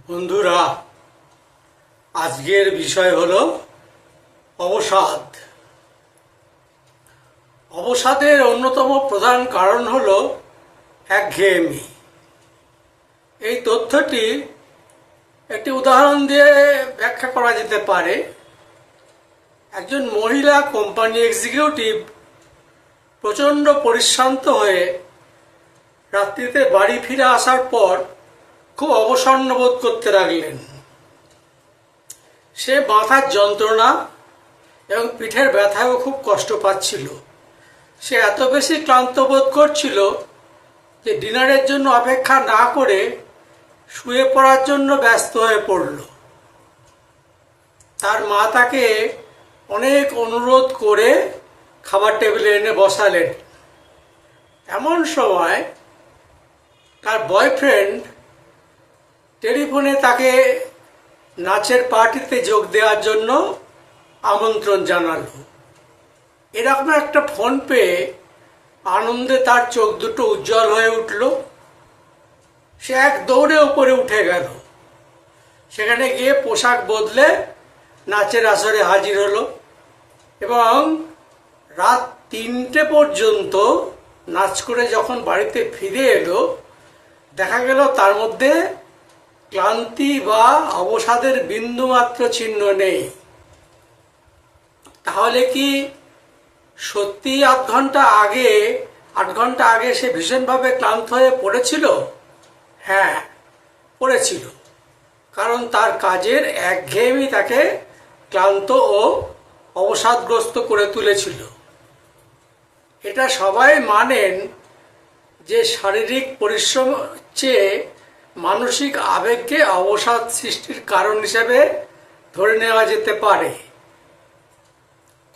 বন্ধুরা, আজকের বিষয় হলো অবসাদ। অবসাদের অন্যতম প্রধান কারণ হলো একঘেয়েমি। এই তথ্যটি একটি উদাহরণ দিয়ে ব্যাখ্যা করা যেতে পারে। একজন মহিলা কোম্পানি এক্সিকিউটিভ প্রচণ্ড পরিশ্রান্ত হয়ে রাত্রিতে বাড়ি ফিরে আসার পর খুব অবসন্ন বোধ করতে লাগলেন। সে মাথার যন্ত্রণা এবং পিঠের ব্যথায়ও খুব কষ্ট পাচ্ছিল। সে এত বেশি ক্লান্ত বোধ করছিল যে ডিনারের জন্য অপেক্ষা না করে শুয়ে পড়ার জন্য ব্যস্ত হয়ে পড়ল। তার মা তাকে অনেক অনুরোধ করে খাবার টেবিলে এনে বসালেন। এমন সময় তার বয়ফ্রেন্ড টেলিফোনে তাকে নাচের পার্টিতে যোগ দেওয়ার জন্য আমন্ত্রণ জানালো। এরকম একটা ফোন পেয়ে আনন্দে তার চোখ দুটো উজ্জ্বল হয়ে উঠল। সে এক দৌড়ে উপরে উঠে গেল। সেখানে গিয়ে পোশাক বদলে নাচের আসরে হাজির হলো এবং রাত 3টে পর্যন্ত নাচ করে যখন বাড়িতে ফিরে এলো, দেখা গেল তার মধ্যে ক্লান্তি বা অবসাদের বিন্দুমাত্র চিহ্ন নেই। তাহলে কি সত্যি 8 ঘন্টা আগে সে ভীষণভাবে ক্লান্ত হয়ে পড়েছিল? হ্যাঁ, পড়েছিল। কারণ তার কাজের একঘেয়েমি তাকে ক্লান্ত ও অবসাদগ্রস্ত করে তুলেছিল। এটা সবাই মানেন যে শারীরিক পরিশ্রম চেয়ে মানসিক আবেগকে অবসাদ সৃষ্টির কারণ হিসেবে ধরে নেওয়া যেতে পারে।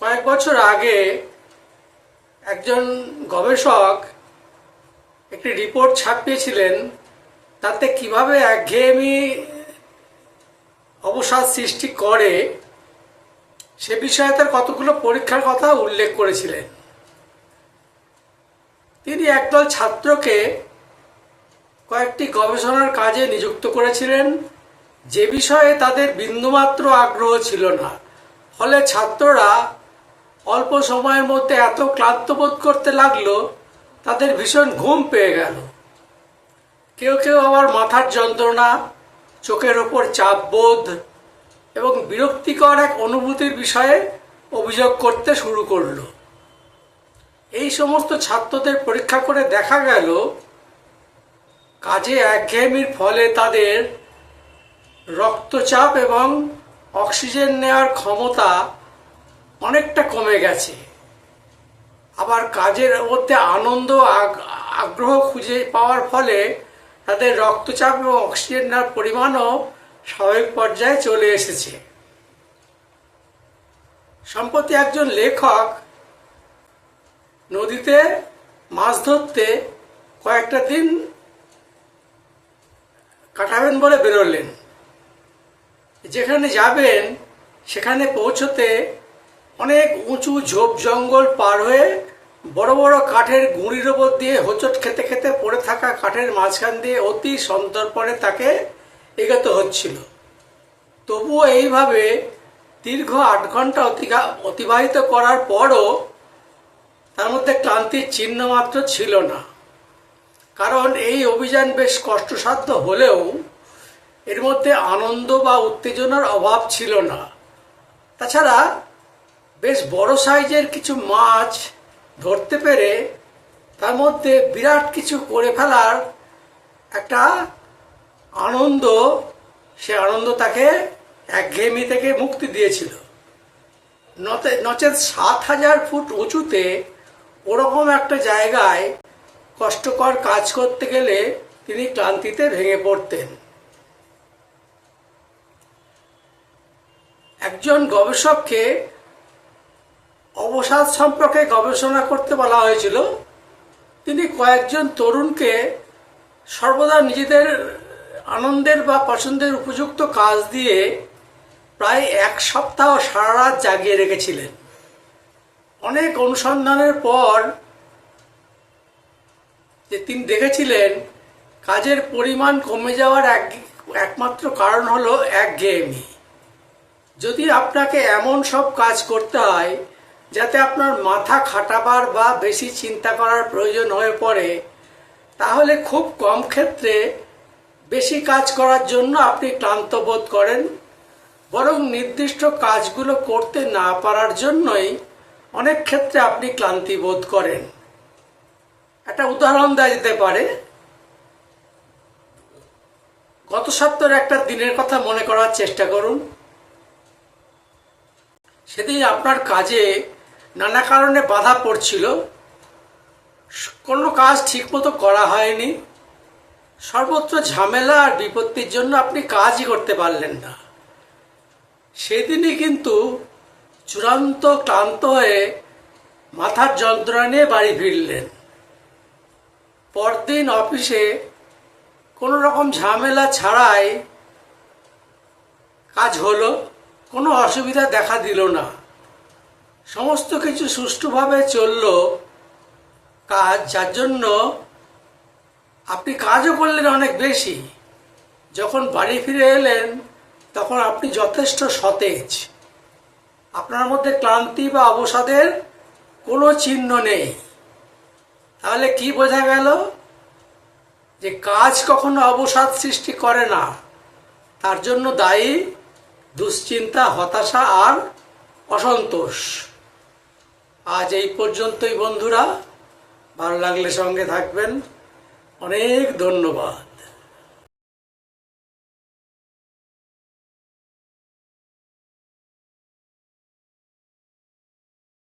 কয়েক বছর আগে একজন গবেষক একটি রিপোর্ট ছাপিয়েছিলেন। তাতে কিভাবে একঘেয়েমি অবসাদ সৃষ্টি করে সে বিষয়ে তার কতগুলো পরীক্ষার কথা উল্লেখ করেছিলেন। তিনি একদল ছাত্রকে কয়েকটি গবেষণার কাজে নিযুক্ত করেছিলেন, যে বিষয়ে তাদের বিন্দুমাত্র আগ্রহ ছিল না। ফলে ছাত্ররা অল্প সময়ের মধ্যে এত ক্লান্ত বোধ করতে লাগলো, তাদের ভীষণ ঘুম পেয়ে গেল। কেউ কেউ আবার মাথার যন্ত্রণা, চোখের ওপর চাপ বোধ এবং বিরক্তিকর এক অনুভূতির বিষয়ে অভিযোগ করতে শুরু করলো। এই সমস্ত ছাত্রদের পরীক্ষা করে দেখা গেল কাজে একঘেয়েমির ফলে তাদের রক্তচাপ এবং অক্সিজেন নেওয়ার ক্ষমতা অনেকটা কমে গেছে। আবার কাজের মধ্যে আনন্দ আগ্রহ খুঁজে পাওয়ার ফলে তাদের রক্তচাপ এবং অক্সিজেন নেওয়ার পরিমাণও স্বাভাবিক পর্যায়ে চলে এসেছে। সম্প্রতি একজন লেখক নদীতে মাছ ধরতে কয়েকটা দিন কাটাবেন বলে বেরোলেন। যেখানে যাবেন সেখানে পৌঁছতে অনেক উঁচু ঝোপ জঙ্গল পার হয়ে বড় বড় কাঠের গুঁড়ির ওপর দিয়ে হোঁচট খেতে খেতে পড়ে থাকা কাঠের মাঝখান দিয়ে অতি সন্তর্পণে তাকে এগোতে হচ্ছিল। তবুও এইভাবে দীর্ঘ 8 ঘন্টা অতিবাহিত করার পরও তার মধ্যে ক্লান্তির চিহ্ন মাত্র ছিল না। কারণ এই অভিযান বেশ কষ্টসাধ্য হলেও এর মধ্যে আনন্দ বা উত্তেজনার অভাব ছিল না। তাছাড়া বেশ বড় সাইজের কিছু মাছ ধরতে পেরে তার মধ্যে বিরাট কিছু করে ফেলার একটা আনন্দ, সে আনন্দ তাকে একঘেয়েমি থেকে মুক্তি দিয়েছিল। নচেত 7000 ফুট উঁচুতে ওরকম একটা জায়গায় কষ্টকর কাজ করতে গেলে তিনি ক্লান্তিতে ভেঙে পড়তেন। একজন গবেষককে অবসাদ সম্পর্কে গবেষণা করতে বলা হয়েছিল। তিনি কয়েকজন তরুণকে সর্বদা নিজেদের আনন্দের বা পছন্দের উপযুক্ত কাজ দিয়ে প্রায় 1 সপ্তাহ সারা রাত জাগিয়ে রেখেছিলেন। অনেক অনুসন্ধানের পর যে তিনি দেখেছিলেন কাজের পরিমাণ কমে যাওয়ার একমাত্র কারণ হলো একঘেয়েমি। যদি আপনাকে এমন সব কাজ করতে হয় যাতে আপনার মাথা খাটাবার বা বেশি চিন্তা করার প্রয়োজন হয়ে পড়ে, তাহলে খুব কম ক্ষেত্রে বেশি কাজ করার জন্য আপনি ক্লান্ত বোধ করেন, বরং নির্দিষ্ট কাজগুলো করতে না পারার জন্যই অনেক ক্ষেত্রে আপনি ক্লান্তি বোধ করেন। একটা উদাহরণ দেওয়া যেতে পারে। গত সপ্তাহের একটা দিনের কথা মনে করার চেষ্টা করুন। সেদিন আপনার কাজে নানা কারণে বাধা পড়ছিল, কোনো কাজ ঠিকমতো করা হয়নি, সর্বত্র ঝামেলা আর বিপত্তির জন্য আপনি কাজই করতে পারলেন না। সেদিনই কিন্তু চূড়ান্ত ক্লান্ত হয়ে মাথার যন্ত্রণা নিয়ে বাড়ি ফিরলেন। পরদিন অফিসে কোনো রকম ঝামেলা ছাড়াই কাজ হলো, কোনো অসুবিধা দেখা দিল না, সমস্ত কিছু সুষ্ঠুভাবে চলল কাজ, যার জন্য আপনি কাজও করলেন অনেক বেশি। যখন বাড়ি ফিরে এলেন তখন আপনি যথেষ্ট সতেজ, আপনার মধ্যে ক্লান্তি বা অবসাদের কোনো চিহ্ন নেই। তাহলে কি বোঝা গেল? যে কাজ কখনো অবসাদ সৃষ্টি করে না, তার জন্য দায়ী দুশ্চিন্তা, হতাশা আর অসন্তোষ। আজ এই পর্যন্তই বন্ধুরা, ভালো লাগলে সঙ্গে থাকবেন। অনেক ধন্যবাদ।